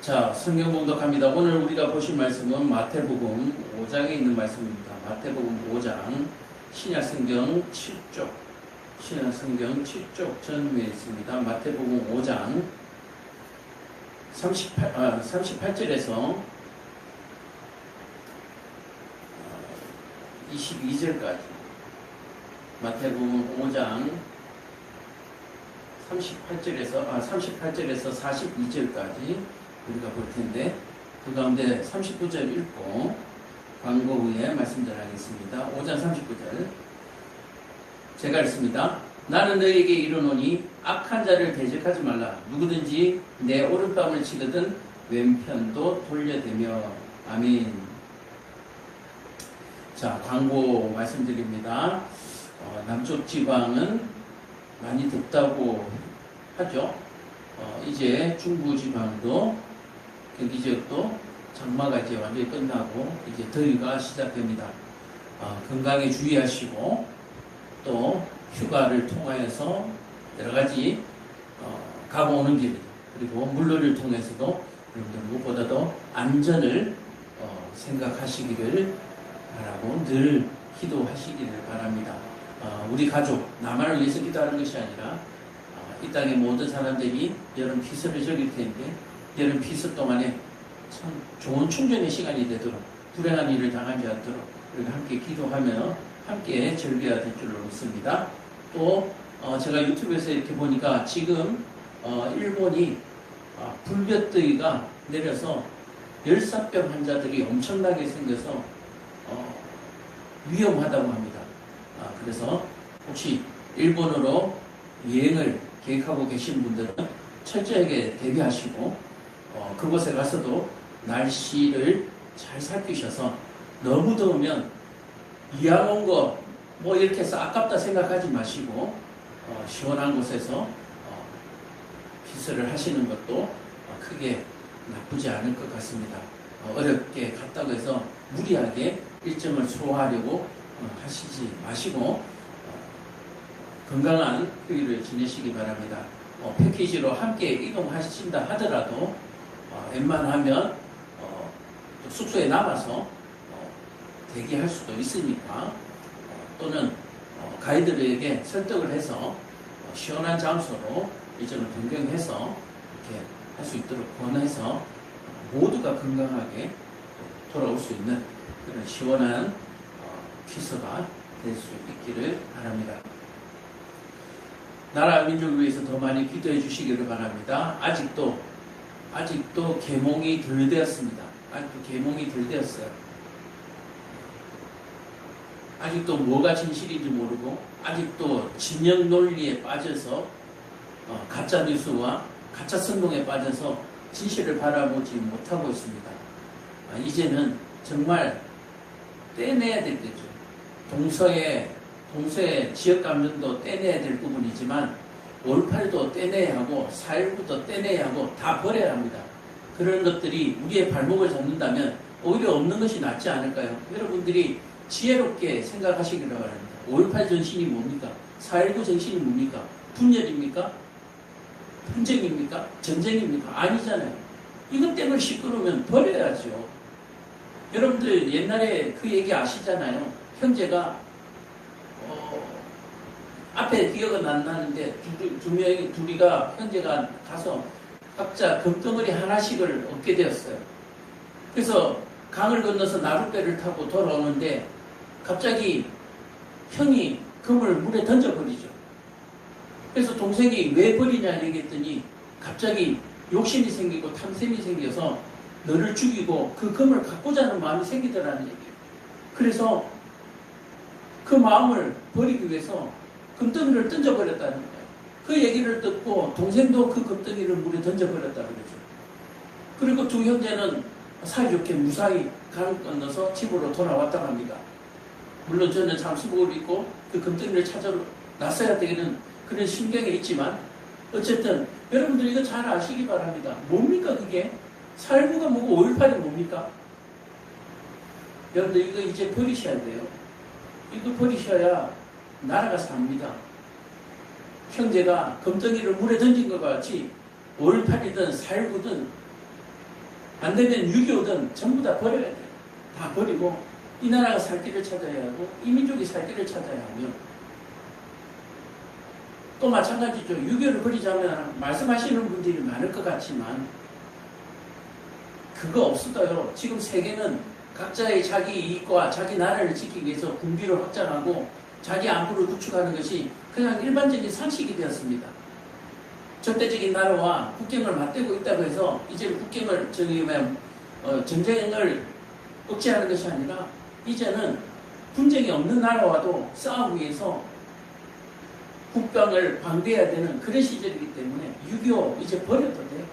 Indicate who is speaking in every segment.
Speaker 1: 자, 성경 봉독합니다. 오늘 우리가 보실 말씀은 마태복음 5장에 있는 말씀입니다. 마태복음 5장, 신약성경 7쪽, 신약성경 7쪽 전면에 있습니다. 마태복음 5장 38절에서 22절까지, 마태복음 5장 38절에서 42절까지 우리가 볼 텐데, 그 가운데 39절 읽고 광고 후에 말씀을 하겠습니다. 5장 39절 제가 읽습니다. 나는 너에게 이르노니 악한 자를 대적하지 말라. 누구든지 내 오른뺨을 치거든 왼편도 돌려대며. 아멘. 자, 광고 말씀드립니다. 남쪽 지방은 많이 덥다고 하죠. 이제 중부 지방도 경기 지역도 장마가 이제 완전히 끝나고 이제 더위가 시작됩니다. 건강에 주의하시고 또 휴가를 통하여서 여러 가지 가고 오는 길, 그리고 물놀이를 통해서도 여러분들 무엇보다도 안전을 생각하시기를 바라고 늘 기도하시기를 바랍니다. 우리 가족, 나만을 위해서 기도하는 것이 아니라 이 땅의 모든 사람들이 여름 피서를 즐길 텐데, 여름 피서 동안에 참 좋은 충전의 시간이 되도록, 불행한 일을 당하지 않도록 우리가 함께 기도하며 함께 즐겨야 될 줄로 믿습니다. 또 제가 유튜브에서 이렇게 보니까 지금 일본이 불볕더위가 내려서 열사병 환자들이 엄청나게 생겨서 위험하다고 합니다. 그래서 혹시 일본으로 여행을 계획하고 계신 분들은 철저하게 대비하시고 그곳에 가서도 날씨를 잘 살피셔서 너무 더우면 이왕 온 거 뭐 이렇게 해서 아깝다 생각하지 마시고 시원한 곳에서 피서를 하시는 것도 크게 나쁘지 않을 것 같습니다. 어렵게 갔다고 해서 무리하게 일정을 소화하려고 하시지 마시고 건강한 휴일을 지내시기 바랍니다. 패키지로 함께 이동하신다 하더라도 웬만하면 숙소에 남아서 대기할 수도 있으니까, 또는 가이드들에게 설득을 해서 시원한 장소로 일정을 변경해서 이렇게 할 수 있도록 권해서 모두가 건강하게 돌아올 수 있는 그런 시원한 피서가 될 수 있기를 바랍니다. 나라 민족을 위해서 더 많이 기도해 주시기를 바랍니다. 아직도 계몽이 덜 되었습니다. 아직도 계몽이 덜 되었어요. 아직도 뭐가 진실인지 모르고, 아직도 진영 논리에 빠져서 가짜 뉴스와 가짜 선동에 빠져서 진실을 바라보지 못하고 있습니다. 이제는 정말 떼내야 될 때죠. 동서의 지역 감정도 떼내야 될 부분이지만 5.18도 떼내야 하고 4.19도 떼내야 하고 다 버려야 합니다. 그런 것들이 우리의 발목을 잡는다면 오히려 없는 것이 낫지 않을까요? 여러분들이 지혜롭게 생각하시기를 바랍니다. 5.18 정신이 뭡니까? 4.19 정신이 뭡니까? 분열입니까? 분쟁입니까? 전쟁입니까? 아니잖아요. 이것 때문에 시끄러우면 버려야죠. 여러분들 옛날에 그 얘기 아시잖아요. 형제가 앞에 기억은 안 나는데 둘이가 형제가 가서 각자 금덩어리 하나씩을 얻게 되었어요. 그래서 강을 건너서 나룻배를 타고 돌아오는데 갑자기 형이 금을 물에 던져버리죠. 그래서 동생이 왜 버리냐 얘기했더니 갑자기 욕심이 생기고 탐심이 생겨서 너를 죽이고 그 금을 갖고자 하는 마음이 생기더라는 얘기예요. 그래서 그 마음을 버리기 위해서 금덩이를 던져버렸다는 거예요. 그 얘기를 듣고 동생도 그 금덩이를 물에 던져버렸다 그러죠. 그리고 두 형제는 사이좋게 무사히 강을 건너서 집으로 돌아왔다고 합니다. 물론 저는 잠수복을 입고 그 금덩이를 찾아 나서야 되는 그런 심경에 있지만, 어쨌든 여러분들 이거 잘 아시기 바랍니다. 뭡니까 그게? 4.19가 뭐고 5.18이 뭡니까? 여러분들 이거 이제 버리셔야 돼요. 이거 버리셔야 나라가 삽니다. 형제가 금덩이를 물에 던진 것 같이 5.18이든 4.19든 안 되면 6.25든 전부 다 버려야 돼요. 다 버리고 이 나라가 살 길을 찾아야 하고 이 민족이 살 길을 찾아야 하며 또 마찬가지죠. 6.25를 버리자면 말씀하시는 분들이 많을 것 같지만 그거 없어도요. 지금 세계는 각자의 자기 이익과 자기 나라를 지키기 위해서 군비를 확장하고 자기 안보를 구축하는 것이 그냥 일반적인 상식이 되었습니다. 적대적인 나라와 국경을 맞대고 있다고 해서 이제 국경을 전쟁을 억제하는 것이 아니라 이제는 분쟁이 없는 나라와도 싸우기 위해서 국방을 방대해야 되는 그런 시절이기 때문에 6.25 이제 버려도 돼요.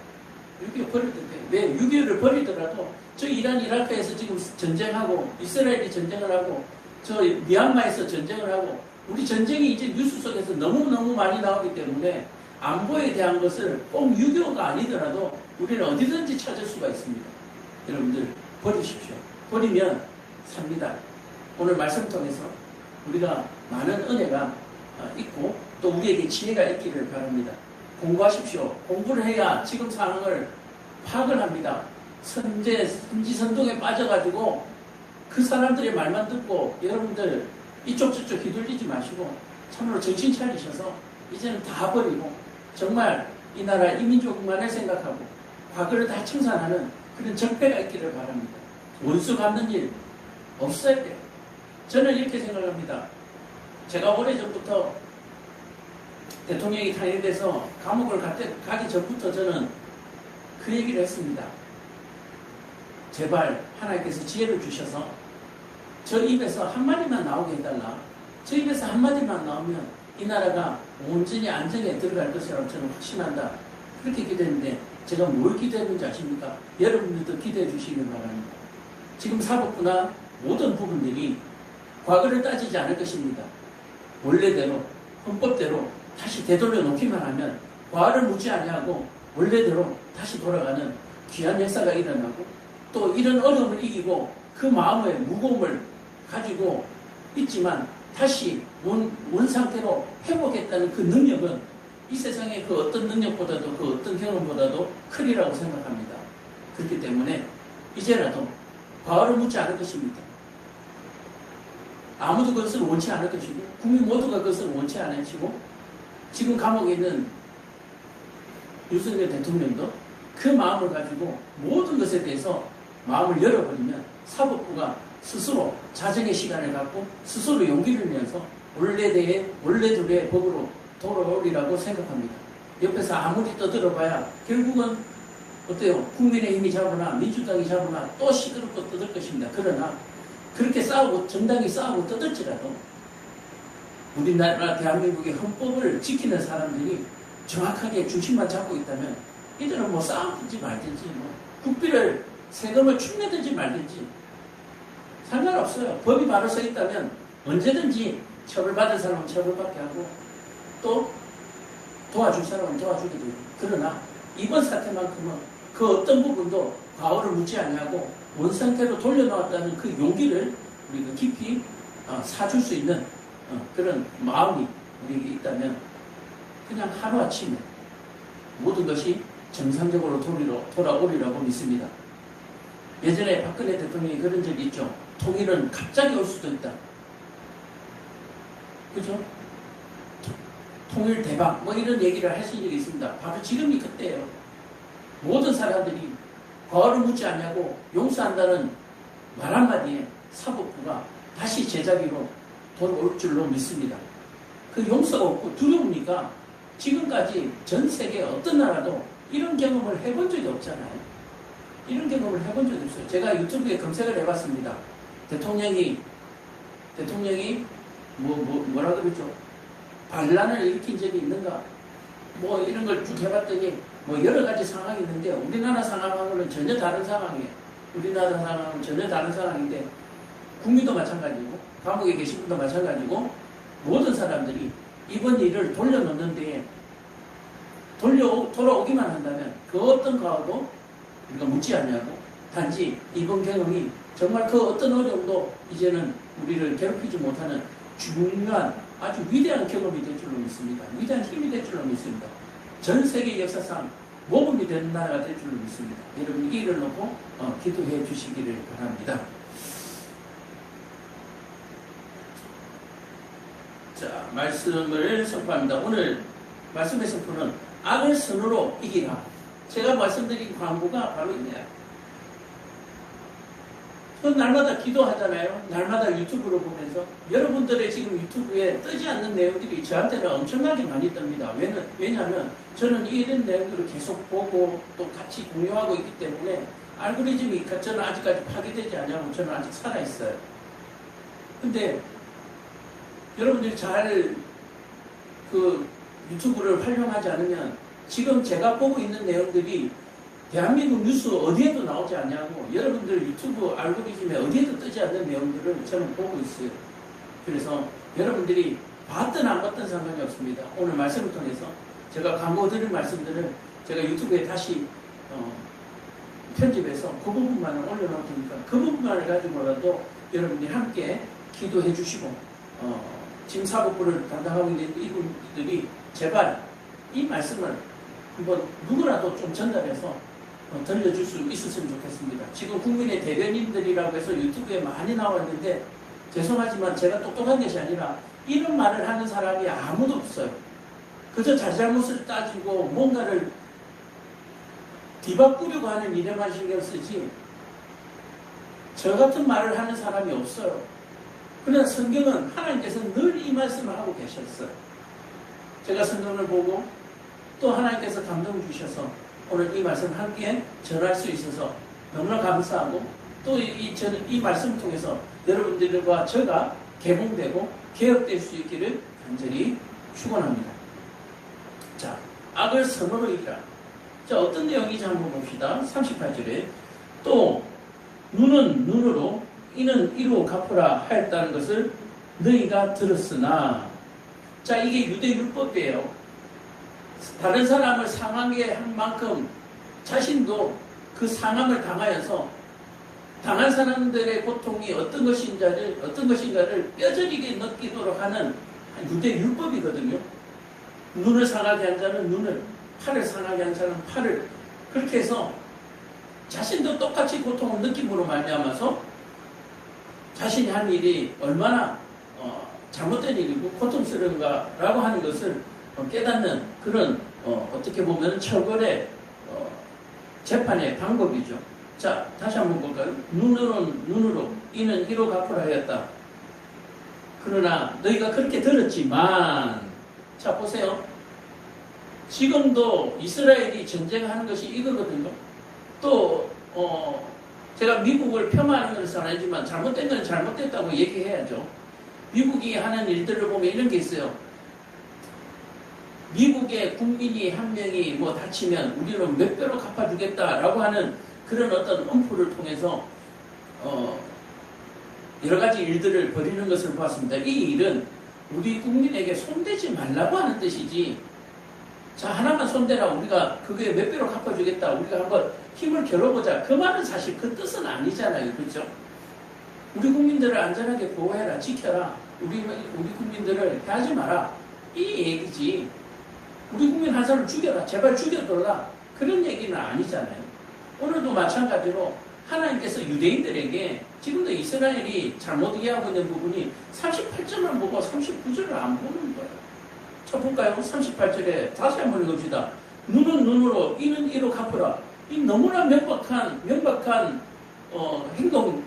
Speaker 1: 6.25 버려도 돼요. 왜 6.25를 버리더라도 저 이란 이라크에서 지금 전쟁하고 이스라엘이 전쟁을 하고 저 미얀마에서 전쟁을 하고 우리 전쟁이 이제 뉴스 속에서 너무너무 많이 나오기 때문에 안보에 대한 것을 꼭 6.25가 아니더라도 우리는 어디든지 찾을 수가 있습니다. 여러분들 버리십시오. 버리면 삽니다. 오늘 말씀 통해서 우리가 많은 은혜가 있고 또 우리에게 지혜가 있기를 바랍니다. 공부하십시오. 공부를 해야 지금 상황을 파악을 합니다. 선지선동에 빠져가지고 그 사람들의 말만 듣고 여러분들 이쪽 저쪽 휘둘리지 마시고 참으로 정신 차리셔서 이제는 다 버리고 정말 이 나라 이민족만을 생각하고 과거를 다 청산하는 그런 적폐가 있기를 바랍니다. 원수 갚는 일 없어야 돼요. 저는 이렇게 생각합니다. 제가 오래전부터 대통령이 탄핵돼서 감옥을 가기 전부터 저는 그 얘기를 했습니다. 제발 하나님께서 지혜를 주셔서 저 입에서 한마디만 나오게 해달라. 저 입에서 한마디만 나오면 이 나라가 온전히 안정에 들어갈 것이라고 저는 확신한다. 그렇게 기도했는데 제가 뭘 기도했는지 아십니까? 여러분들도 기도해 주시길 바랍니다. 지금 사법부나 모든 부분들이 과거를 따지지 않을 것입니다. 원래대로 헌법대로 다시 되돌려 놓기만 하면 과를 묻지 아니하고 원래대로 다시 돌아가는 귀한 역사가 일어나고 또 이런 어려움을 이기고 그 마음의 무거움을 가지고 있지만 다시 원 상태로 회복했다는 그 능력은 이 세상의 그 어떤 능력보다도 그 어떤 경험보다도 크리라고 생각합니다. 그렇기 때문에 이제라도 과거를 묻지 않을 것입니다. 아무도 그것을 원치 않을 것이고 국민 모두가 그것을 원치 않으시고 지금 감옥에 있는 윤석열 대통령도 그 마음을 가지고 모든 것에 대해서 마음을 열어버리면 사법부가 스스로 자정의 시간을 갖고 스스로 용기를 내서 원래대로의 법으로 돌아오리라고 생각합니다. 옆에서 아무리 떠들어봐야 결국은 어때요? 국민의힘이 잡으나 민주당이 잡으나 또 시끄럽고 떠들 것입니다. 그러나 그렇게 싸우고 정당이 싸우고 떠들지라도 우리나라 대한민국의 헌법을 지키는 사람들이 정확하게 중심만 잡고 있다면 이들은 뭐 싸우든지 말든지 뭐 국비를 세금을 축내든지 말든지 상관없어요. 법이 바로 서 있다면 언제든지 처벌받을 사람은 처벌받게 하고 또 도와줄 사람은 도와주게 되고 그러나 이번 사태만큼은 그 어떤 부분도 과오를 묻지 아니하고 원상태로 돌려놓았다는 그 용기를 우리가 깊이 사줄 수 있는 그런 마음이 우리에게 있다면 그냥 하루아침에 모든 것이 정상적으로 돌아오리라고 믿습니다. 예전에 박근혜 대통령이 그런 적이 있죠. 통일은 갑자기 올 수도 있다. 그죠? 통일 대박 뭐 이런 얘기를 하신 적이 있습니다. 바로 지금이 그때예요. 모든 사람들이 과거를 묻지 않냐고 용서한다는 말 한마디에 사법부가 다시 제자리로 돌아올 줄로 믿습니다. 그 용서가 없고 두려우니까 지금까지 전 세계 어떤 나라도 이런 경험을 해본 적이 없잖아요. 이런 경험을 해본 적이 없어요. 제가 유튜브에 검색을 해봤습니다. 대통령이 뭐라 그러죠? 반란을 일으킨 적이 있는가? 뭐 이런 걸 쭉 해봤더니 뭐 여러 가지 상황이 있는데 우리나라 상황하고는 전혀 다른 상황이에요. 우리나라 상황은 전혀 다른 상황인데 국민도 마찬가지고 감옥에 계신 분도 마찬가지고 모든 사람들이 이번 일을 돌려놓는 데에 돌아오기만 한다면 그 어떤 과오도 우리가 묻지 않냐고 단지 이번 경험이 정말 그 어떤 어려움도 이제는 우리를 괴롭히지 못하는 중요한 아주 위대한 경험이 될 줄로 믿습니다. 위대한 힘이 될 줄로 믿습니다. 전 세계 역사상 모범이 되는 나라가 될 줄 믿습니다. 여러분 이를 놓고 기도해 주시기를 바랍니다. 자, 말씀을 선포합니다. 오늘 말씀의 선포는 악을 선으로 이기라. 제가 말씀드린 광고가 바로 있네요. 날마다 기도하잖아요. 날마다 유튜브로 보면서 여러분들의 지금 유튜브에 뜨지 않는 내용들이 저한테는 엄청나게 많이 뜹니다. 왜냐하면 저는 이런 내용들을 계속 보고 또 같이 공유하고 있기 때문에 알고리즘이 저는 아직까지 파괴되지 않냐면 저는 아직 살아있어요. 근데 여러분들이 잘 유튜브를 활용하지 않으면 지금 제가 보고 있는 내용들이 대한민국 뉴스 어디에도 나오지 않냐고 여러분들 유튜브 알고리즘에 어디에도 뜨지 않는 내용들을 저는 보고 있어요. 그래서 여러분들이 봤든 안 봤든 상관이 없습니다. 오늘 말씀을 통해서 제가 광고 드린 말씀들을 제가 유튜브에 다시 편집해서 그 부분만을 올려놓을 테니까 그 부분만을 가지고라도 여러분들이 함께 기도해 주시고 지금 사법부를 담당하고 있는 이분들이 제발 이 말씀을 한번 누구라도 좀 전달해서 들려줄 수 있었으면 좋겠습니다. 지금 국민의 대변인들이라고 해서 유튜브에 많이 나왔는데 죄송하지만 제가 똑똑한 것이 아니라 이런 말을 하는 사람이 아무도 없어요. 그저 잘잘못을 따지고 뭔가를 뒤바꾸려고 하는 일에만 신경 쓰지 저 같은 말을 하는 사람이 없어요. 그러나 성경은 하나님께서 늘 이 말씀을 하고 계셨어요. 제가 성경을 보고 또 하나님께서 감동 주셔서 오늘 이 말씀을 함께 전할 수 있어서 너무나 감사하고 또 이 말씀을 통해서 여러분들과 저가 개봉되고 개혁될 수 있기를 간절히 축원합니다. 자, 악을 선으로 이기라. 자, 어떤 내용인지 한번 봅시다. 38절에 또 눈은 눈으로 이는 이로 갚으라 하였다는 것을 너희가 들었으나 자, 이게 유대 율법이에요. 다른 사람을 상하게 한 만큼 자신도 그 상함을 당하여서 당한 사람들의 고통이 어떤 것인가를 뼈저리게 느끼도록 하는 유대 율법이거든요. 눈을 상하게 한 자는 눈을, 팔을 상하게 한 자는 팔을, 그렇게 해서 자신도 똑같이 고통을 느낌으로 말미암아서 자신이 한 일이 얼마나 잘못된 일이고 고통스러운가라고 하는 것을 깨닫는 그런 어떻게 보면 처벌의 재판의 방법이죠. 자, 다시 한번 볼까요? 눈으로 이는 이로 갚으라 하였다. 그러나 너희가 그렇게 들었지만 자, 보세요. 지금도 이스라엘이 전쟁하는 것이 이거거든요. 또 제가 미국을 폄하하는 것은 아니지만 잘못된 건 잘못됐다고 얘기해야죠. 미국이 하는 일들을 보면 이런 게 있어요. 미국의 국민이 한 명이 뭐 다치면 우리는 몇 배로 갚아주겠다라고 하는 그런 어떤 엄포를 통해서 여러 가지 일들을 벌이는 것을 보았습니다. 이 일은 우리 국민에게 손대지 말라고 하는 뜻이지. 자, 하나만 손대라 우리가 그게 몇 배로 갚아주겠다. 우리가 한번 힘을 겨뤄보자. 그 말은 사실 그 뜻은 아니잖아요. 그렇죠? 우리 국민들을 안전하게 보호해라. 지켜라. 우리 국민들을 하지 마라. 이 얘기지. 우리 국민 한 사람을 죽여라. 제발 죽여둬라. 그런 얘기는 아니잖아요. 오늘도 마찬가지로 하나님께서 유대인들에게 지금도 이스라엘이 잘못 이해하고 있는 부분이 38절만 보고 39절을 안 보는 거예요. 자, 볼까요? 38절에 다시 한번 읽읍시다. 눈은 눈으로 이는 이로 갚으라. 이 너무나 명백한 행동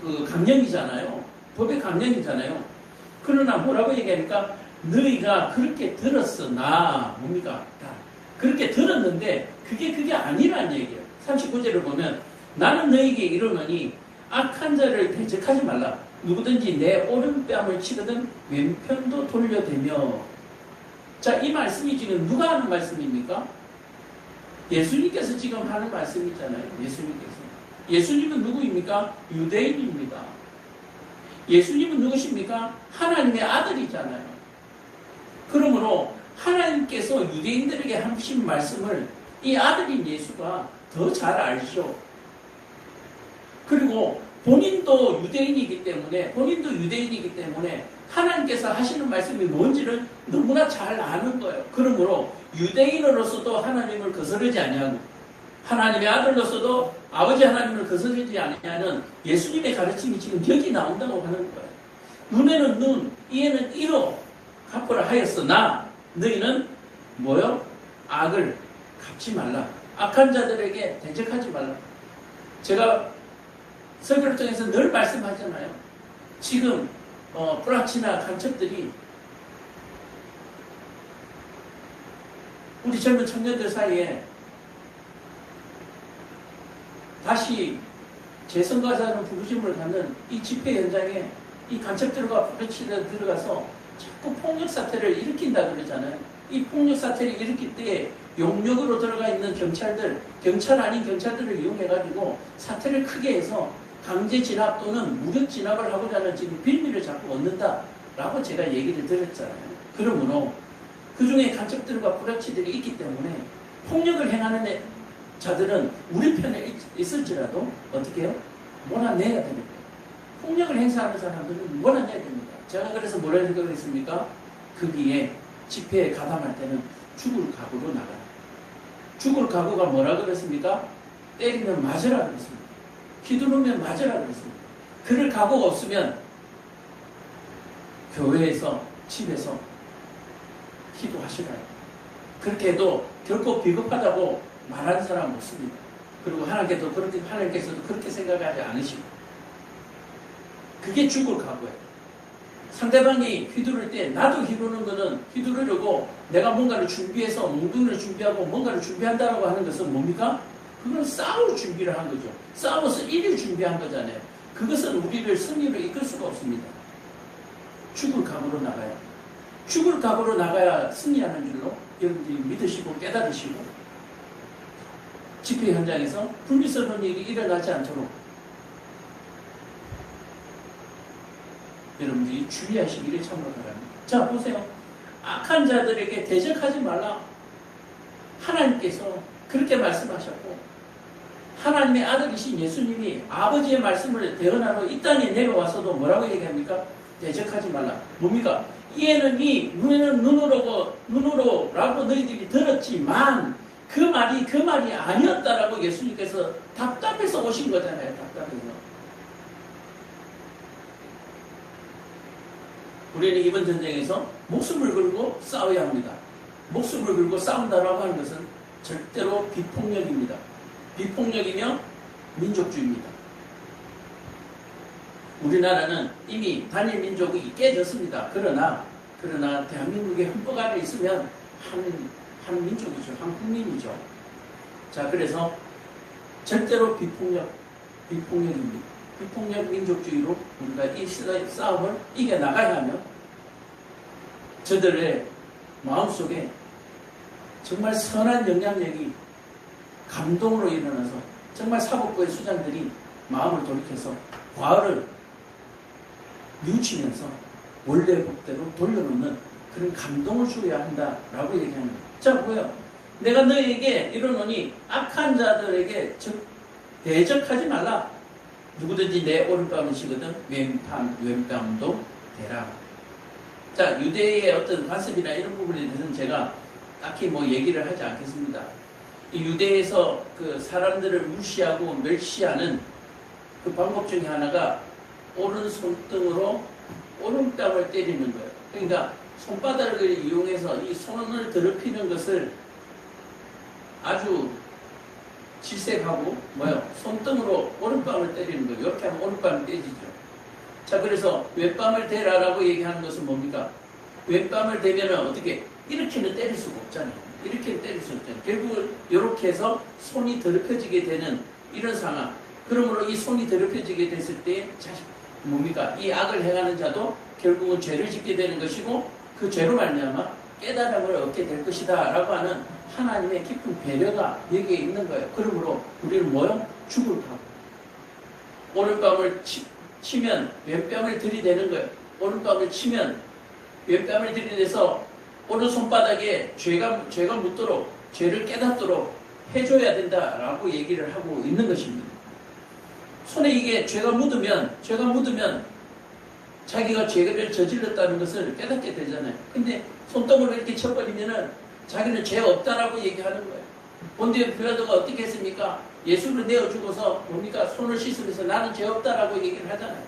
Speaker 1: 그 강령이잖아요. 법의 강령이잖아요. 그러나 뭐라고 얘기하니까 너희가 그렇게 들었으나 뭡니까? 그렇게 들었는데 그게 아니란 얘기예요. 39절을 보면 나는 너희에게 이르노니 악한 자를 대적하지 말라. 누구든지 내 오른뺨을 치거든 왼편도 돌려대며. 자, 이 말씀이 지금 누가 하는 말씀입니까? 예수님께서 지금 하는 말씀이잖아요. 예수님은 누구입니까? 유대인입니다. 예수님은 누구십니까? 하나님의 아들이잖아요. 그러므로 하나님께서 유대인들에게 하신 말씀을 이 아들인 예수가 더 잘 알죠. 그리고 본인도 유대인이기 때문에 하나님께서 하시는 말씀이 뭔지를 너무나 잘 아는 거예요. 그러므로 유대인으로서도 하나님을 거스르지 아니하고 하나님의 아들로서도 아버지 하나님을 거스르지 아니하는 예수님의 가르침이 지금 여기 나온다고 하는 거예요. 눈에는 눈, 이에는 이로 갚으라 하였으나 너희는 뭐요? 악을 갚지 말라. 악한 자들에게 대적하지 말라. 제가 설교를 통해서 늘 말씀하잖아요. 지금 불확실한 간첩들이 우리 젊은 청년들 사이에 다시 재선거자는 부르심을 갖는 이 집회 현장에 이 간첩들과 부르치려 들어가서 자꾸 폭력 사태를 일으킨다 그러잖아요. 이 폭력 사태를 일으킬 때 용역으로 들어가 있는 경찰들, 경찰 아닌 경찰들을 이용해가지고 사태를 크게 해서 강제 진압 또는 무력 진압을 하고자 하는 지금 빌미를 자꾸 얻는다라고 제가 얘기를 드렸잖아요. 그러므로 그 중에 간첩들과 불합치들이 있기 때문에 폭력을 행하는 자들은 우리 편에 있을지라도 어떻게 해요? 몰아내야 됩니다. 폭력을 행사하는 사람들은 몰아내야 됩니다. 제가 그래서 뭐라 생각했습니까? 거기에 집회에 가담할 때는 죽을 각오로 나가라. 죽을 각오가 뭐라 그랬습니까? 때리면 맞으라 그랬습니다. 휘두르면 맞으라 그랬습니다. 그럴 각오가 없으면 교회에서 집에서 기도하시라요. 그렇게 해도 결코 비겁하다고 말하는 사람은 없습니다. 그리고 하나님께서도 그렇게 생각하지 않으시고 그게 죽을 각오예요. 상대방이 휘두를 때 나도 휘두르려고 내가 뭔가를 준비해서 몽둥이를 준비하고 뭔가를 준비한다라고 하는 것은 뭡니까? 그건 싸울 준비를 한 거죠. 싸워서 일을 준비한 거잖아요. 그것은 우리를 승리로 이끌 수가 없습니다. 죽을 각오로 나가야. 죽을 각오로 나가야 승리하는 줄로 여러분들이 믿으시고 깨달으시고 집회 현장에서 불미스러운 일이 일어나지 않도록 여러분들이 주의하시기를 참으로 바랍니다. 자, 보세요. 악한 자들에게 대적하지 말라. 하나님께서 그렇게 말씀하셨고 하나님의 아들이신 예수님이 아버지의 말씀을 대언하러 이 땅에 내려와서도 뭐라고 얘기합니까? 대적하지 말라. 뭡니까? 이에는 이, 눈에는 눈으로라고 너희들이 들었지만 그 말이 아니었다라고 예수님께서 답답해서 오신 거잖아요. 답답해서. 우리는 이번 전쟁에서 목숨을 걸고 싸워야 합니다. 목숨을 걸고 싸운다라고 하는 것은 절대로 비폭력입니다. 비폭력이며 민족주의입니다. 우리나라는 이미 단일 민족이 깨졌습니다. 그러나 대한민국의 헌법 안에 있으면 한 민족이죠. 한 국민이죠. 자, 그래서 절대로 비폭력입니다. 비폭력 민족주의로 우리가 이 싸움을 이겨나가야 하면 저들의 마음속에 정말 선한 영향력이 감동으로 일어나서 정말 사법부의 수장들이 마음을 돌이켜서 과거를 뉘우치면서 원래 법대로 돌려놓는 그런 감동을 주어야 한다라고 얘기하는 거예요. 자, 뭐예요? 내가 너희에게 이러노니 악한 자들에게 대적하지 말라. 누구든지 내 오른뺨을 치거든 왼뺨도 대라. 자, 유대의 어떤 관습이나 이런 부분에 대해서는 제가 딱히 뭐 얘기를 하지 않겠습니다. 이 유대에서 그 사람들을 무시하고 멸시하는 그 방법 중에 하나가 오른손등으로 오른뺨을 때리는 거예요. 그러니까 손바닥을 이용해서 이 손을 더럽히는 것을 아주 질색하고 손등으로 오른뺨을 때리는 거예요. 이렇게 하면 오른뺨이 떼지죠. 자, 그래서 왼뺨을 대라라고 얘기하는 것은 뭡니까? 왼뺨을 대면 어떻게 이렇게는 때릴 수가 없잖아요. 이렇게는 때릴 수 없잖아요. 결국 이렇게 해서 손이 더럽혀지게 되는 이런 상황. 그러므로 이 손이 더럽혀지게 됐을 때 뭡니까? 이 악을 행하는 자도 결국은 죄를 짓게 되는 것이고 그 죄로 말미암아 깨달음을 얻게 될 것이다 라고 하는 하나님의 깊은 배려가 여기에 있는 거예요. 그러므로 우리는 죽을 각오. 오른뺨을 치면 왼뺨을 들이대는 거예요. 오른뺨을 치면 왼뺨을 들이대서 오른손바닥에 죄가 묻도록 죄를 깨닫도록 해줘야 된다라고 얘기를 하고 있는 것입니다. 손에 이게 죄가 묻으면 자기가 죄를 저질렀다는 것을 깨닫게 되잖아요. 근데 손톱으로 이렇게 쳐버리면은 자기는 죄 없다라고 얘기하는 거예요. 본디오 빌라도가 어떻게 했습니까? 예수를 내어 주고서 뭡니까? 손을 씻으면서 나는 죄 없다라고 얘기를 하잖아요.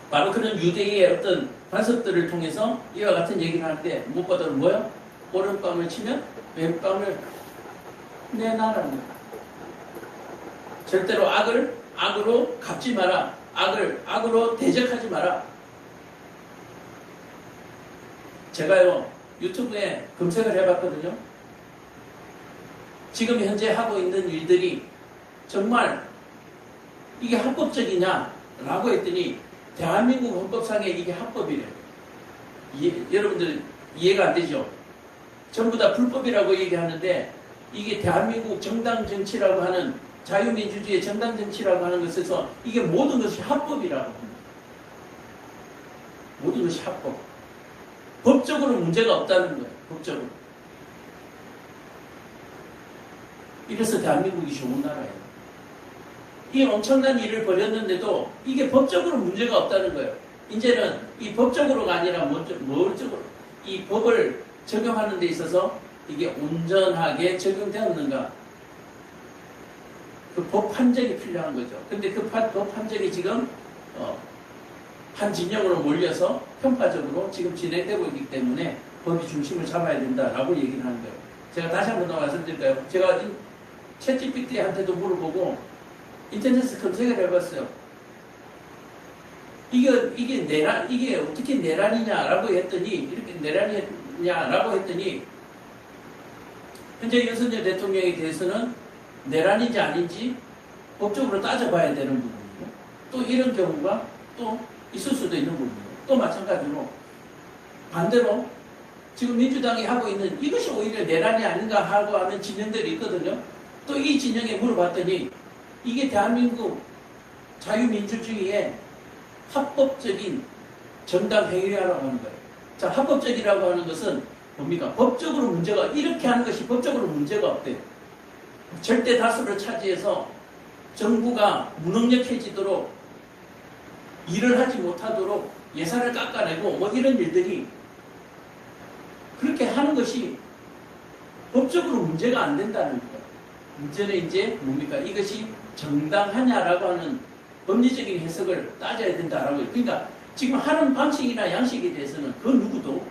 Speaker 1: 바로 그런 유대의 어떤 관습들을 통해서 이와 같은 얘기를 하는데 무엇보다도 뭐요? 오른밤을 치면 왼밤을 내놔라는 거예요. 절대로 악을 악으로 갚지 마라. 악을 악으로 대적하지 마라. 제가요 유튜브에 검색을 해봤거든요. 지금 현재 하고 있는 일들이 정말 이게 합법적이냐라고 했더니 대한민국 헌법상에 이게 합법이래요. 여러분들 이해가 안 되죠? 전부 다 불법이라고 얘기하는데 이게 대한민국 정당 정치라고 하는 자유민주주의 정당 정치라고 하는 것에서 이게 모든 것이 합법이라고 합니다. 모든 것이 합법. 법적으로 문제가 없다는 거예요. 법적으로. 이래서 대한민국이 좋은 나라예요. 이 엄청난 일을 벌였는데도 이게 법적으로 문제가 없다는 거예요. 이제는 이 법적으로가 아니라 뭘적으로 이 법을 적용하는 데 있어서 이게 온전하게 적용되었는가. 그 법 판정이 필요한 거죠. 근데 그 법 판정이 지금 한 진영으로 몰려서 편파적으로 지금 진행되고 있기 때문에 법이 중심을 잡아야 된다라고 얘기를 하는 거예요. 제가 다시 한 번 더 말씀드릴까요? 제가 챗GPT한테도 물어보고 인터넷에서 검색을 해봤어요. 이게 어떻게 내란이냐라고 했더니 이렇게 내란이냐라고 했더니 현재 윤석열 대통령에 대해서는 내란인지 아닌지 법적으로 따져봐야 되는 부분이고 또 이런 경우가 또 있을 수도 있는 부분이고 또 마찬가지로 반대로 지금 민주당이 하고 있는 이것이 오히려 내란이 아닌가 하고 하는 진영들이 있거든요. 또 이 진영에 물어봤더니 이게 대한민국 자유민주주의의 합법적인 정당 행위라고 하는 거예요. 자, 합법적이라고 하는 것은 뭡니까? 법적으로 문제가 이렇게 하는 것이 법적으로 문제가 없대요. 절대 다수를 차지해서 정부가 무능력해지도록 일을 하지 못하도록 예산을 깎아내고 뭐 이런 일들이 그렇게 하는 것이 법적으로 문제가 안 된다는 거예요. 문제는 이제 뭡니까? 이것이 정당하냐라고 하는 법리적인 해석을 따져야 된다라고 해요. 그러니까 지금 하는 방식이나 양식에 대해서는 그 누구도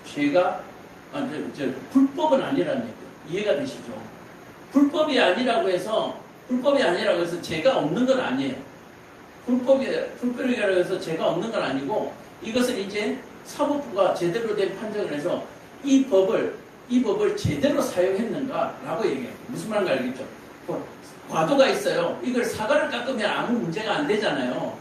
Speaker 1: 죄가 불법은 아니라는 얘기예요. 이해가 되시죠? 불법이 아니라고 해서 죄가 없는 건 아니에요. 불법이라고 해서 죄가 없는 건 아니고 이것을 이제 사법부가 제대로 된 판정을 해서 이 법을 제대로 사용했는가라고 얘기해요. 무슨 말인지 알겠죠? 과도가 있어요. 이걸 사과를 깎으면 아무 문제가 안 되잖아요.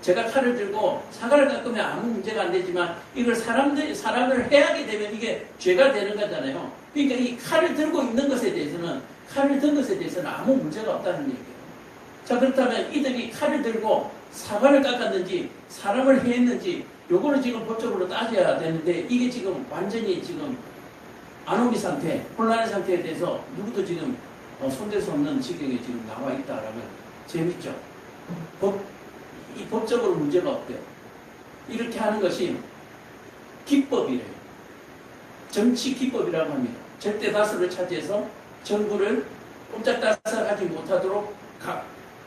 Speaker 1: 제가 칼을 들고 사과를 깎으면 아무 문제가 안 되지만 이걸 사람을 해하게 되면 이게 죄가 되는 거잖아요. 그러니까 이 칼을 들고 있는 것에 대해서는 아무 문제가 없다는 얘기예요. 자, 그렇다면 이들이 칼을 들고 사과를 깎았는지 사람을 해했는지 요거는 지금 법적으로 따져야 되는데 이게 지금 완전히 지금 아노미 상태, 혼란의 상태에 대해서 누구도 지금 손댈 수 없는 지경에 지금 나와 있다라면 재밌죠? 이 법적으로 문제가 없대요. 이렇게 하는 것이 기법이래요. 정치 기법이라고 합니다. 절대 다수를 차지해서 정부를 꼼짝달싹하지 못하도록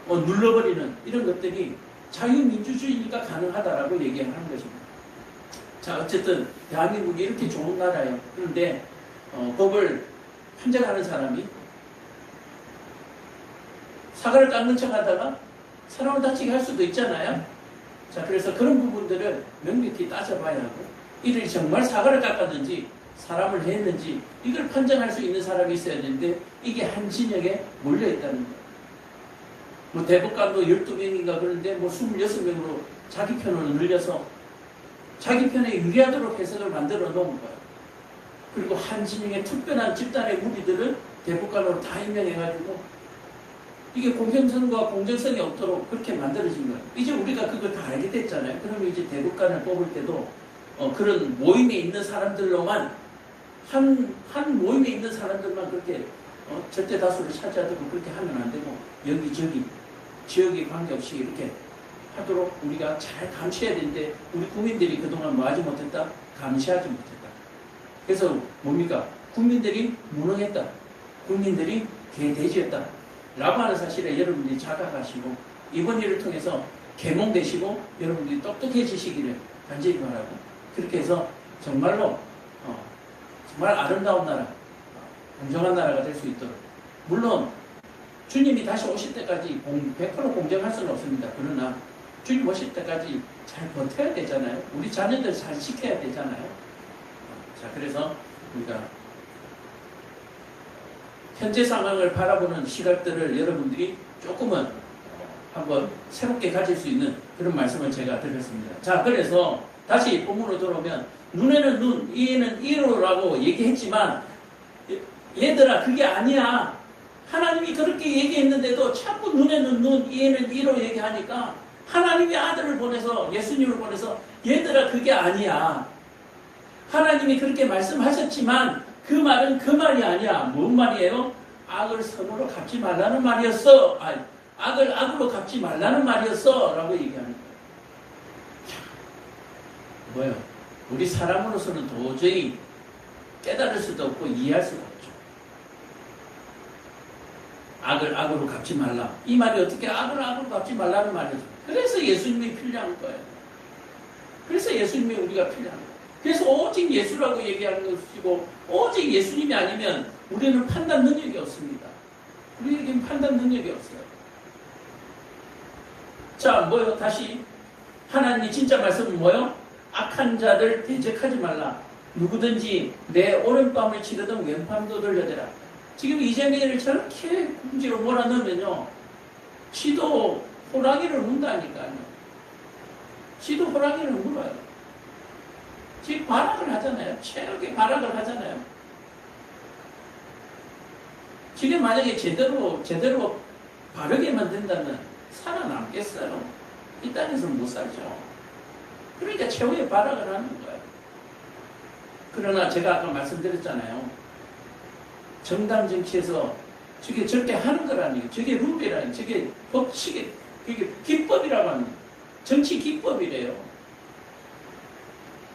Speaker 1: 눌러버리는 이런 것들이 자유민주주의니까 가능하다라고 얘기를 하는 것입니다. 자, 어쨌든 대한민국이 이렇게 좋은 나라예요. 그런데 법을 판정하는 사람이 사과를 깎는 척 하다가 사람을 다치게 할 수도 있잖아요. 자, 그래서 그런 부분들을 명백히 따져봐야 하고 이들이 정말 사과를 깎았는지 사람을 했는지 이걸 판정할 수 있는 사람이 있어야 되는데 이게 한 진영에 몰려있다는 거예요. 뭐 대법관도 12명인가 그런데 뭐 26명으로 자기 편으로 늘려서 자기 편에 유리하도록 해석을 만들어 놓은 거예요. 그리고 한 진영의 특별한 집단의 무리들을 대법관으로 다 임명해가지고 이게 공정성과 공정성이 없도록 그렇게 만들어진 거예요. 이제 우리가 그걸 다 알게 됐잖아요. 그러면 이제 대법관을 뽑을 때도 그런 모임에 있는 사람들로만 한 모임에 있는 사람들만 그렇게 절대 다수를 차지하도록 그렇게 하면 안 되고 여기저기 지역에 관계없이 이렇게 하도록 우리가 잘 감시해야 되는데 우리 국민들이 그동안 뭐 하지 못했다? 감시하지 못했다. 그래서 뭡니까? 국민들이 무능했다. 국민들이 개돼지였다. 라고 하는 사실에 여러분들이 자각하시고 이번 일을 통해서 계몽되시고 여러분들이 똑똑해지시기를 간절히 바라고 그렇게 해서 정말로 정말 아름다운 나라, 공정한 나라가 될 수 있도록 물론 주님이 다시 오실 때까지 100% 공정할 수는 없습니다. 그러나 주님 오실 때까지 잘 버텨야 되잖아요. 우리 자녀들 잘 지켜야 되잖아요. 자, 그래서 우리가 현재 상황을 바라보는 시각들을 여러분들이 조금은 한번 새롭게 가질 수 있는 그런 말씀을 제가 드렸습니다. 자, 그래서 다시 본문으로 돌아오면 눈에는 눈, 이에는 이로라고 얘기했지만 얘들아 그게 아니야. 하나님이 그렇게 얘기했는데도 자꾸 눈에는 눈, 이에는 이로 얘기하니까 하나님이 아들을 보내서 예수님을 보내서 얘들아 그게 아니야. 하나님이 그렇게 말씀하셨지만 그 말은 그 말이 아니야. 뭔 말이에요? 악을 선으로 갚지 말라는 말이었어. 악을 악으로 갚지 말라는 말이었어. 라고 얘기하는 거예요. 뭐예요? 우리 사람으로서는 도저히 깨달을 수도 없고 이해할 수가 없죠. 악을 악으로 갚지 말라. 이 말이 어떻게 악을 악으로 갚지 말라는 말이죠. 그래서 예수님이 필요한 거예요. 그래서 예수님이 우리가 필요한 거예요. 그래서 오직 예수라고 얘기하는 것이고 오직 예수님이 아니면 우리는 판단 능력이 없습니다. 우리에게는 판단 능력이 없어요. 자, 뭐요? 다시 하나님이 진짜 말씀은 뭐요? 악한 자들 대적하지 말라. 누구든지 내 오른밤을 치르던 왼밤도 돌려대라. 지금 이재명을 저렇게 궁지로 몰아넣으면요. 지도 호랑이를 문다니까요. 지도 호랑이를 물어요. 지금 발악을 하잖아요. 최악의 발악을 하잖아요. 지금 만약에 제대로 바르게만 된다면 살아남겠어요? 이 땅에서 못 살죠. 그러니까 최후의 발악을 하는 거예요. 그러나 제가 아까 말씀드렸잖아요. 정당 정치에서 저게 저렇게 하는 거라니, 저게 룰이라니, 저게 법칙이, 그게 기법이라고 하는 거예요. 정치 기법이래요.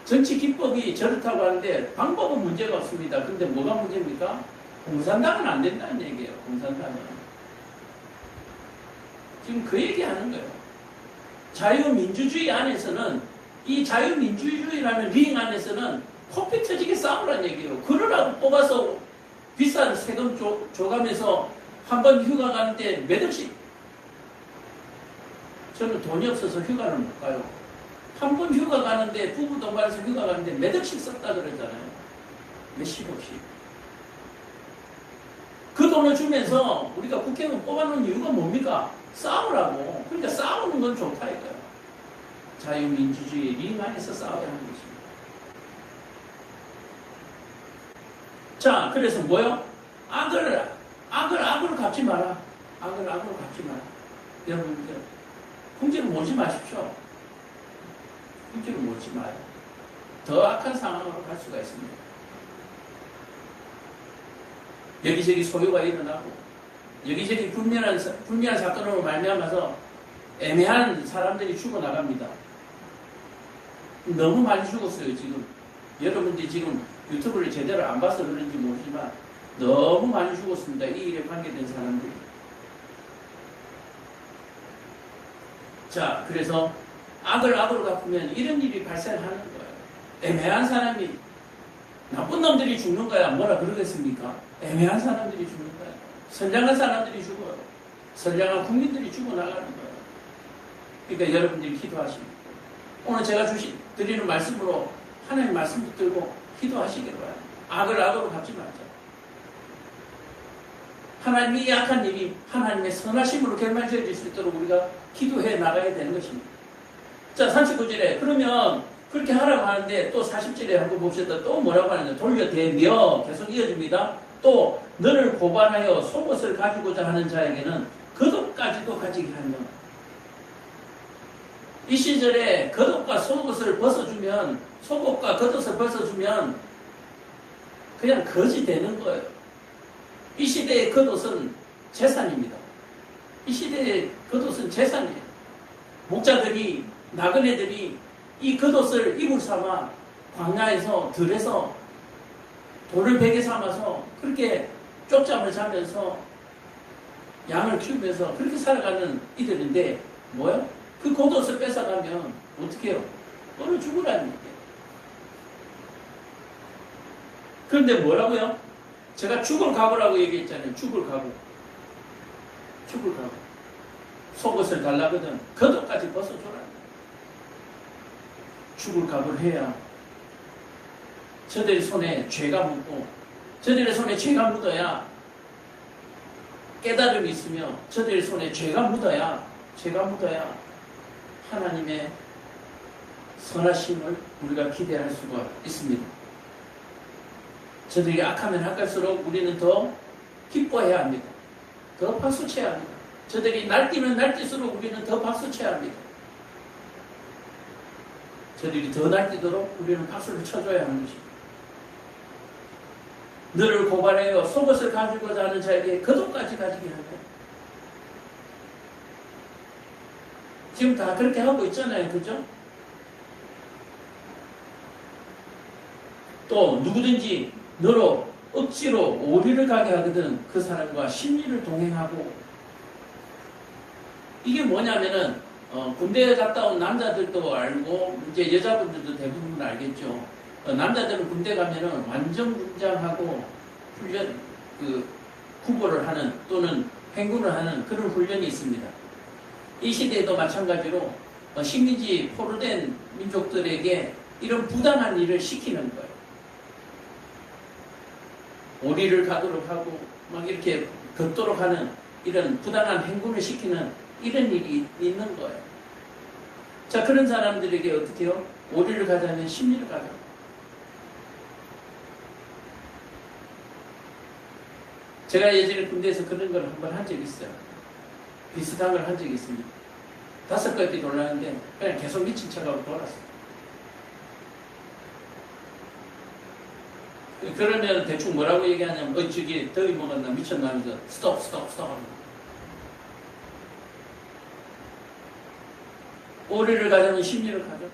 Speaker 1: 정치 기법이 저렇다고 하는데 방법은 문제가 없습니다. 근데 뭐가 문제입니까? 공산당은 안 된다는 얘기예요. 공산당은. 지금 그 얘기하는 거예요. 자유민주주의 안에서는 이 자유민주주의라는 링 안에서는 코피 터지게 싸우라는 얘기예요. 그러라고 뽑아서 비싼 세금 줘가면서 한 번 휴가 가는데 몇 억씩. 저는 돈이 없어서 휴가를 못 가요. 한 번 휴가 가는데 부부 동반해서 휴가 가는데 몇 억씩 썼다 그러잖아요. 몇십억씩. 그 돈을 주면서 우리가 국회의원 뽑아놓은 이유가 뭡니까? 싸우라고. 그러니까 싸우는 건 좋다 이거예요. 자유민주주의 링 안에서 싸워야 하는 것입니다. 자, 그래서 뭐요? 악을 갚지 마라. 악을 악으로 갚지 마라. 여러분들, 궁지를 몰지 마십시오. 궁지를 몰지 마요. 더 악한 상황으로 갈 수가 있습니다. 여기저기 소요가 일어나고, 여기저기 불미한 사건으로 말미암아서 애매한 사람들이 죽어나갑니다. 너무 많이 죽었어요, 지금. 여러분들이 지금 유튜브를 제대로 안 봐서 그런지 모르지만 너무 많이 죽었습니다. 이 일에 관계된 사람들이. 자, 그래서 악을 악으로 갚으면 이런 일이 발생하는 거예요. 애매한 사람이, 나쁜 놈들이 죽는 거야. 뭐라 그러겠습니까? 애매한 사람들이 죽는 거야. 선량한 사람들이 죽어요. 선량한 국민들이 죽어나가는 거예요. 그러니까 여러분들이 기도하십니다. 오늘 제가 드리는 말씀으로 하나님 말씀 붙들고 기도하시길 바랍니다. 악을 악으로 갚지 말자. 하나님이 약한 일이 하나님의 선하심으로 결말지어질 수 있도록 우리가 기도해 나가야 되는 것입니다. 자, 39절에 그러면 그렇게 하라고 하는데 또 40절에 한번 봅시다. 또 뭐라고 하느냐. 돌려대며 계속 이어집니다. 또 너를 고발하여 속옷을 가지고자 하는 자에게는 겉옷까지도 가지게 하며. 이 시절에 겉옷과 속옷을 벗어주면, 속옷과 겉옷을 벗어주면 그냥 거지 되는 거예요. 이 시대의 겉옷은 재산입니다. 이 시대의 겉옷은 재산이에요. 목자들이, 나그네들이 이 겉옷을 이불 삼아 광야에서 들에서 돌을 베개 삼아서 그렇게 쪽잠을 자면서 양을 키우면서 그렇게 살아가는 이들인데 뭐요? 그 겉옷을 뺏어가면 어떻게 해요? 얼어 죽으라는 얘기예요. 그런데 뭐라고요? 제가 죽을 각오라고 얘기했잖아요. 죽을 각오. 죽을 각오. 속옷을 달라거든 겉옷까지 벗어줘라. 죽을 각오를 해야 저들 손에 죄가 묻고 저들의 손에 죄가 묻어야 깨달음이 있으며 저들 손에 죄가 묻어야 하나님의 선하심을 우리가 기대할 수가 있습니다. 저들이 악하면 할수록 우리는 더 기뻐해야 합니다. 더 박수쳐야 합니다. 저들이 날뛰면 날뛸수록 우리는 더 박수쳐야 합니다. 저들이 더 날뛰도록 우리는 박수를 쳐줘야 하는 것입니다. 너를 고발하여 속옷을 가지고자 하는 자에게 겉옷까지 가지게 하네. 지금 다 그렇게 하고 있잖아요. 그죠? 또 누구든지 너로 억지로 오리를 가게 하거든 그 사람과 심리를 동행하고. 이게 뭐냐면은 군대에 갔다 온 남자들도 알고 이제 여자분들도 대부분 알겠죠. 남자들은 군대 가면은 완전 군장하고 훈련 구보를 하는 또는 행군을 하는 그런 훈련이 있습니다. 이 시대에도 마찬가지로 식민지 포로된 민족들에게 이런 부당한 일을 시키는 거예요. 오리를 가도록 하고 막 이렇게 걷도록 하는 이런 부당한 행군을 시키는 이런 일이 있는 거예요. 자, 그런 사람들에게 어떻게 해요? 오리를 가자면 심리를 가자. 제가 예전에 군대에서 그런 걸 한번 한 적이 있어요. 비슷한 걸 한 적이 있습니다. 5바퀴 돌았는데 그냥 계속 미친 척하고 돌았어요. 그러면 대충 뭐라고 얘기하냐면 저기 더위 먹었나 미쳤나 하면서 스톱 합니다. 오리를 가자면 심리를 가죠.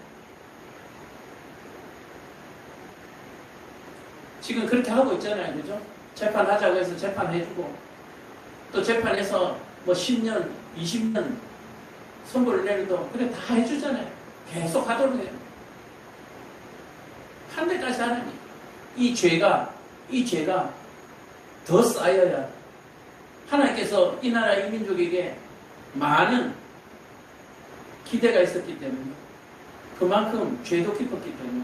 Speaker 1: 지금 그렇게 하고 있잖아요. 그죠? 재판하자고 해서 재판해주고 또 재판에서 뭐 10년, 20년 선고를 내려도 그래 다 해주잖아요. 계속 하도록 해요. 한 대까지 하나님. 이 죄가 더 쌓여야 하나님께서 이 나라 이 민족에게 많은 기대가 있었기 때문에 그만큼 죄도 깊었기 때문에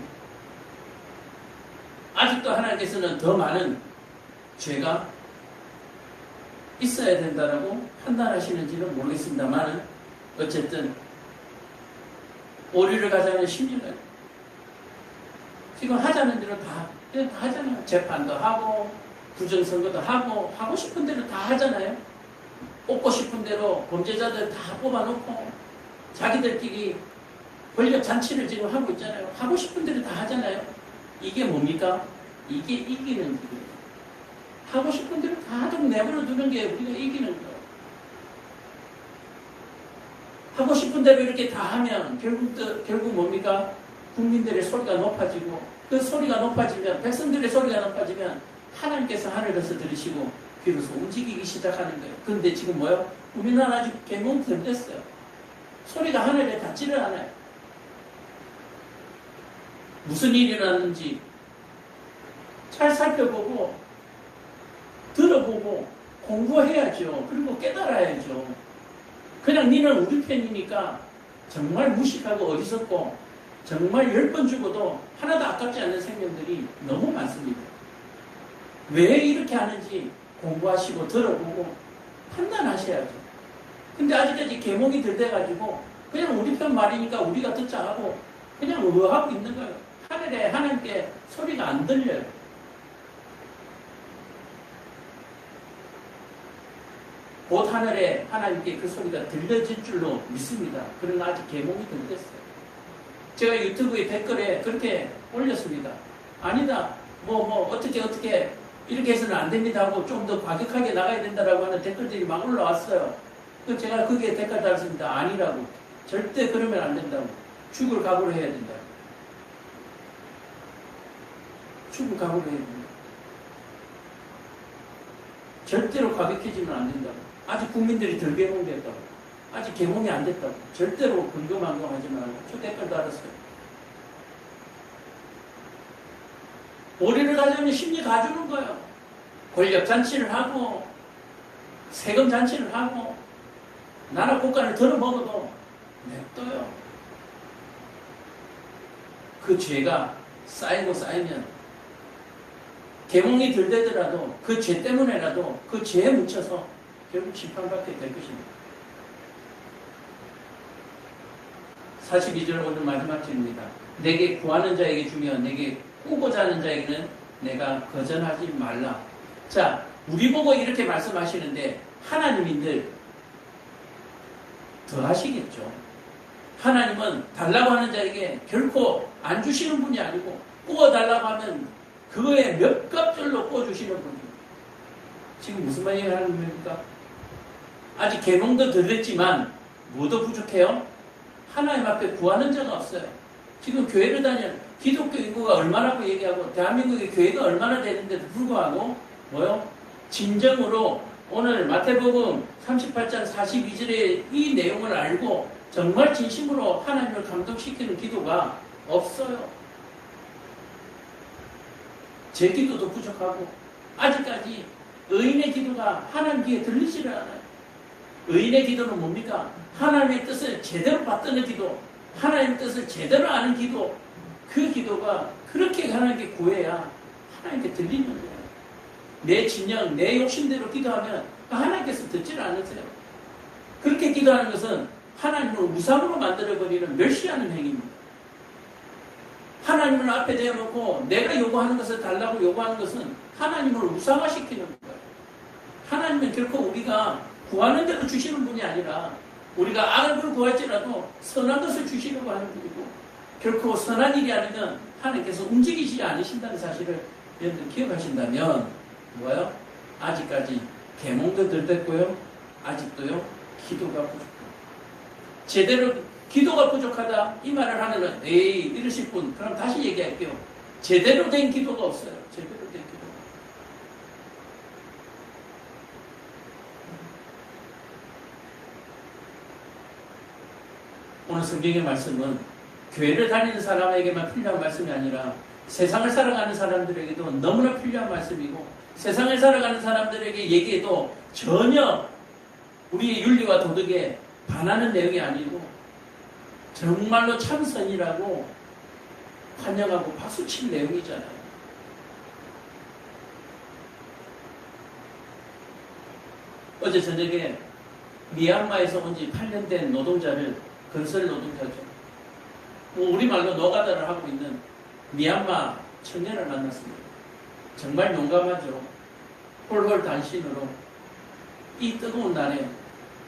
Speaker 1: 아직도 하나님께서는 더 많은 죄가 있어야 된다라고 판단하시는지는 모르겠습니다만 어쨌든 오리를 가자면 심리가 지금 하자는 대로 다 하잖아요. 재판도 하고 부정선거도 하고 싶은 대로 다 하잖아요. 뽑고 싶은 대로 범죄자들 다 뽑아놓고 자기들끼리 권력 잔치를 지금 하고 있잖아요. 하고 싶은 대로 다 하잖아요. 이게 뭡니까? 이게 이기는 길이에요. 하고 싶은 대로 다 하도록 내버려 두는 게 우리가 이기는 거예요. 하고 싶은 대로 이렇게 다 하면 결국 뭡니까? 국민들의 소리가 높아지고 그 소리가 높아지면 백성들의 소리가 높아지면 하나님께서 하늘에서 들으시고 비로소 움직이기 시작하는 거예요. 그런데 지금 뭐요? 우리나라 아직 개몽tem됐어요. 소리가 하늘에 닿지를 않아요. 무슨 일이 일어났는지 잘 살펴보고 들어보고 공부해야죠. 그리고 깨달아야죠. 그냥 니는 우리 편이니까 정말 무식하고 어리석고 정말 10번 죽어도 하나도 아깝지 않은 생명들이 너무 많습니다. 왜 이렇게 하는지 공부하시고 들어보고 판단하셔야죠. 근데 아직까지 계몽이 덜 돼가지고 그냥 우리 편 말이니까 우리가 듣자 하고 그냥 하고 있는 거예요. 하늘에 하나님께 소리가 안 들려요. 곧 하늘에 하나님께 그 소리가 들려질 줄로 믿습니다. 그러나 아직 계몽이 덜 됐어요. 제가 유튜브에 댓글에 그렇게 올렸습니다. 아니다. 어떻게 이렇게 해서는 안 됩니다 하고 좀 더 과격하게 나가야 된다라고 하는 댓글들이 막 올라왔어요. 제가 거기에 댓글 달았습니다. 아니라고. 절대 그러면 안 된다고. 죽을 각오로 해야 된다고. 죽을 각오로 해야 된다고. 절대로 과격해지면 안 된다고. 아직 국민들이 덜 개몽됐다고. 아직 개몽이 안 됐다고. 절대로 근거만경하지 말고. 저 댓글 달았어요. 오리를 가져오면 심리 가주는 거예요. 권력 잔치를 하고 세금 잔치를 하고 나라 국가를 들어먹어도 냅둬요. 그 죄가 쌓이고 쌓이면 계몽이 덜 되더라도 그 죄 때문에라도 그 죄에 묻혀서 결국 심판받게 될 것입니다. 42절 오늘 마지막 절입니다. 내게 구하는 자에게 주며 내게 꾸고자 하는 자에게는 내가 거절하지 말라. 자, 우리 보고 이렇게 말씀하시는데 하나님인들 더 하시겠죠. 하나님은 달라고 하는 자에게 결코 안 주시는 분이 아니고 꾸어달라고 하면 그거에 몇 갑절로 꾸어주시는 분이에요. 지금 무슨 말이에요 하나님입니까? 아직 계몽도 덜 됐지만 뭐도 부족해요? 하나님 앞에 구하는 자가 없어요. 지금 교회를 다녀 기독교 인구가 얼마라고 얘기하고 대한민국의 교회가 얼마나 되는데도 불구하고 뭐요? 진정으로 오늘 마태복음 38장 42절의 이 내용을 알고 정말 진심으로 하나님을 감동시키는 기도가 없어요. 제 기도도 부족하고 아직까지 의인의 기도가 하나님 귀에 들리지를 않아요. 의인의 기도는 뭡니까? 하나님의 뜻을 제대로 받드는 기도, 하나님의 뜻을 제대로 아는 기도, 그 기도가 그렇게 하나님께 구해야 하나님께 들리는 거예요. 내 진영, 내 욕심대로 기도하면 하나님께서 듣지를 않으세요. 그렇게 기도하는 것은 하나님을 우상으로 만들어버리는 멸시하는 행위입니다. 하나님을 앞에 대어놓고 내가 요구하는 것을 달라고 요구하는 것은 하나님을 우상화시키는 거예요. 하나님은 결코 우리가 구하는 대로 주시는 분이 아니라 우리가 악을 구할지라도 선한 것을 주시려고 하는 분이고 결코 선한 일이 아니면 하나님께서 움직이지 않으신다는 사실을 여러분 기억하신다면 뭐예요? 아직까지 계몽도 덜 됐고요. 아직도요. 기도가 부족합니다. 제대로 기도가 부족하다 이 말을 하면은 에이 이러실 분 그럼 다시 얘기할게요. 제대로 된 기도가 없어요. 제대로 된 기도. 오늘 성경의 말씀은 교회를 다니는 사람에게만 필요한 말씀이 아니라 세상을 살아가는 사람들에게도 너무나 필요한 말씀이고 세상을 살아가는 사람들에게 얘기해도 전혀 우리의 윤리와 도덕에 반하는 내용이 아니고 정말로 참선이라고 환영하고 박수칠 내용이잖아요. 어제 저녁에 미얀마에서 온 지 8년 된 노동자를 건설 노동자죠. 우리말로 노가다를 하고 있는 미얀마 청년을 만났습니다. 정말 용감하죠. 홀홀 단신으로 이 뜨거운 날에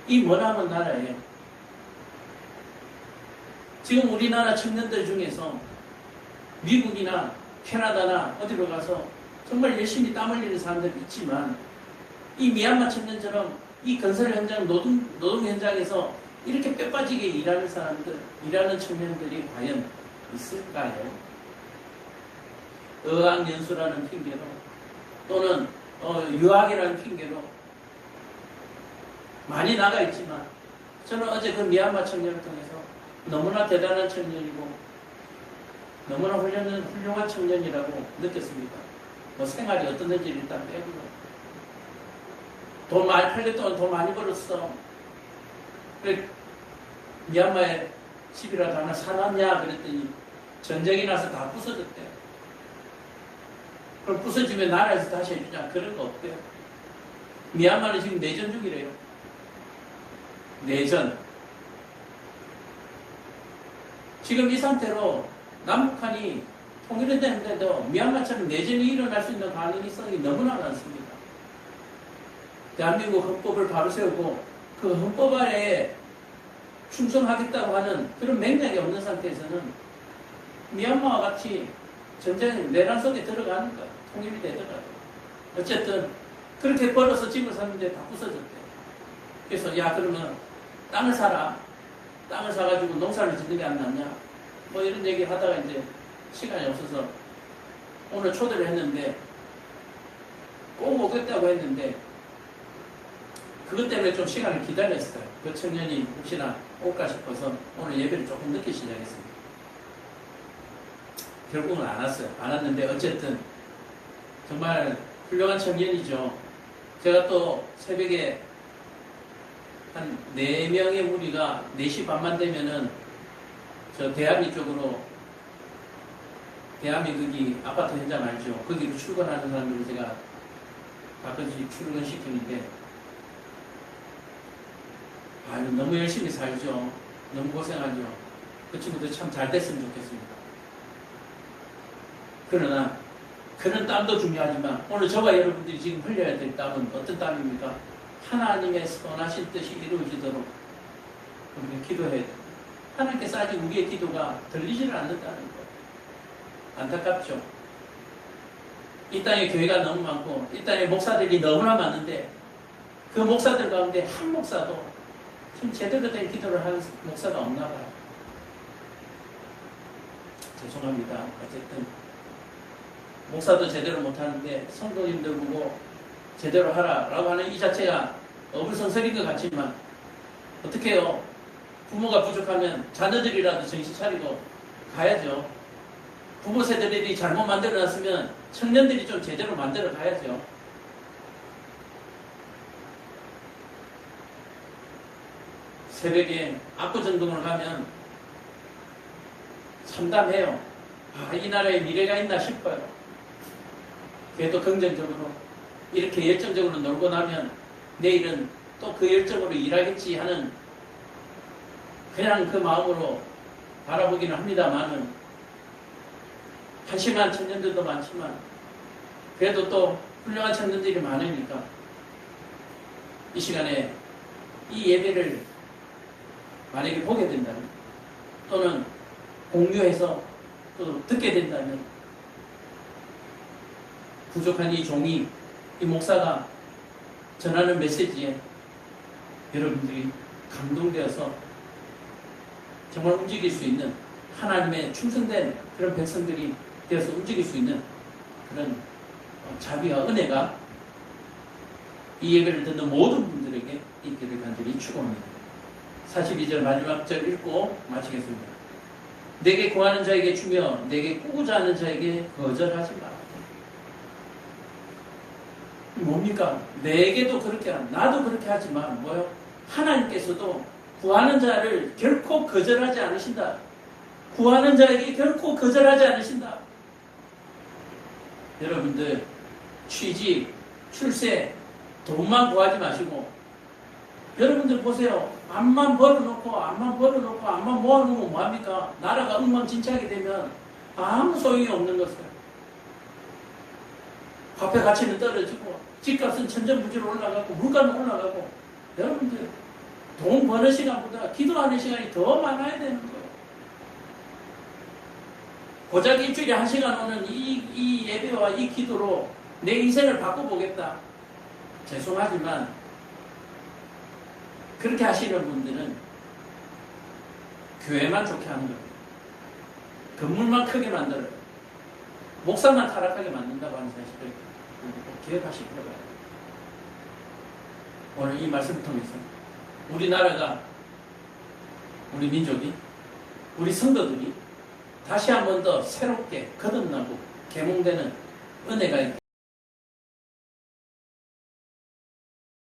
Speaker 1: 이 머나먼 나라에 지금 우리나라 청년들 중에서 미국이나 캐나다나 어디로 가서 정말 열심히 땀 흘리는 사람들이 있지만 이 미얀마 청년처럼 이 건설 현장 노동 현장에서 이렇게 뼈 빠지게 일하는 사람들, 일하는 청년들이 과연 있을까요? 어학연수라는 핑계로 또는 유학이라는 핑계로 많이 나가 있지만 저는 어제 그 미얀마 청년을 통해서 너무나 대단한 청년이고 너무나 훌륭한 청년이라고 느꼈습니다. 뭐 생활이 어떻는지 일단 빼고요. 돈 많이 8년 동안 돈 많이 벌었어. 그래, 미얀마에 집이라도 하나 사놨냐 그랬더니 전쟁이 나서 다 부서졌대요. 그럼 부서지면 나라에서 다시 해주냐 그런 거 없대요. 미얀마는 지금 내전 중이래요. 내전. 지금 이 상태로 남북한이 통일이 되는데도 미얀마처럼 내전이 일어날 수 있는 가능성이 너무나 많습니다. 대한민국 헌법을 바로 세우고 그 헌법 아래에 충성하겠다고 하는 그런 맥락이 없는 상태에서는 미얀마와 같이 전쟁 내란 속에 들어가는 거예요. 통일이 되더라도. 어쨌든 그렇게 벌어서 집을 샀는데 다 부서졌대요. 그래서 야 그러면 땅을 사라. 땅을 사가지고 농사를 짓는 게 안 낫냐? 뭐 이런 얘기 하다가 이제 시간이 없어서 오늘 초대를 했는데 꼭 오겠다고 했는데 그것 때문에 좀 시간을 기다렸어요. 그 청년이 혹시나 올까 싶어서 오늘 예배를 조금 늦게 시작했습니다. 결국은 안 왔어요. 안 왔는데 어쨌든 정말 훌륭한 청년이죠. 제가 또 새벽에 한 4명의 무리가 4시 반만 되면은 저 대암리 쪽으로, 대암리 거기 아파트 현장 알죠? 거기로 출근하는 사람들을 제가 가끔씩 출근시키는데 아유, 너무 열심히 살죠. 너무 고생하죠. 그 친구들 참 잘 됐으면 좋겠습니다. 그러나 그런 땀도 중요하지만 오늘 저와 여러분들이 지금 흘려야 될 땀은 어떤 땀입니까? 하나님의 선하신 뜻이 이루어지도록 우리가 기도해야 돼요. 하나님께서 아직 우리의 기도가 들리지를 않는다는 것. 안타깝죠. 이 땅에 교회가 너무 많고 이 땅에 목사들이 너무나 많은데 그 목사들 가운데 한 목사도 좀 제대로 된 기도를 하는 목사가 없나 봐요. 죄송합니다. 어쨌든 목사도 제대로 못하는데 성도님들 보고 제대로 하라라고 하는 이 자체가 어불성설인 것 같지만 어떻게 해요? 부모가 부족하면 자녀들이라도 정신 차리고 가야죠. 부모 세대들이 잘못 만들어놨으면 청년들이 좀 제대로 만들어 가야죠. 새벽에 압구정동을 가면 참담해요. 아, 이 나라에 미래가 있나 싶어요. 그래도 긍정적으로 이렇게 열정적으로 놀고 나면 내일은 또 그 열정으로 일하겠지 하는 그냥 그 마음으로 바라보기는 합니다만은 한심한 청년들도 많지만 그래도 또 훌륭한 청년들이 많으니까 이 시간에 이 예배를 만약에 보게 된다면 또는 공유해서 또 듣게 된다면 부족한 이 종이, 이 목사가 전하는 메시지에 여러분들이 감동되어서 정말 움직일 수 있는 하나님의 충성된 그런 백성들이 되어서 움직일 수 있는 그런 자비와 은혜가 이 예배를 듣는 모든 분들에게 있기를 간절히 축원합니다. 42절 마지막 절 읽고 마치겠습니다. 내게 구하는 자에게 주며 내게 꾸고자 하는 자에게 거절하지 마라. 뭡니까? 내게도 그렇게 나도 그렇게 하지만 뭐요? 하나님께서도 구하는 자를 결코 거절하지 않으신다. 구하는 자에게 결코 거절하지 않으신다. 여러분들 취직, 출세, 돈만 구하지 마시고 여러분들 보세요. 암만 벌어놓고 암만 모아놓으면 뭐합니까? 나라가 엉망진창하게 되면 아무 소용이 없는 것을. 화폐 가치는 떨어지고 집값은 천정부지로 올라가고 물가는 올라가고 여러분들 돈 버는 시간보다 기도하는 시간이 더 많아야 되는 거예요. 고작 일주일에 1시간 오는 이 예배와 이 기도로 내 인생을 바꿔보겠다. 죄송하지만 그렇게 하시는 분들은 교회만 좋게 하는 거예요. 건물만 크게 만들어요. 목사만 타락하게 만든다고 하는 사실을 꼭 기억하실 필요가 있어요. 오늘 이 말씀을 통해서 우리나라가, 우리 민족이, 우리 성도들이 다시 한 번 더 새롭게 거듭나고 계몽되는 은혜가 있기를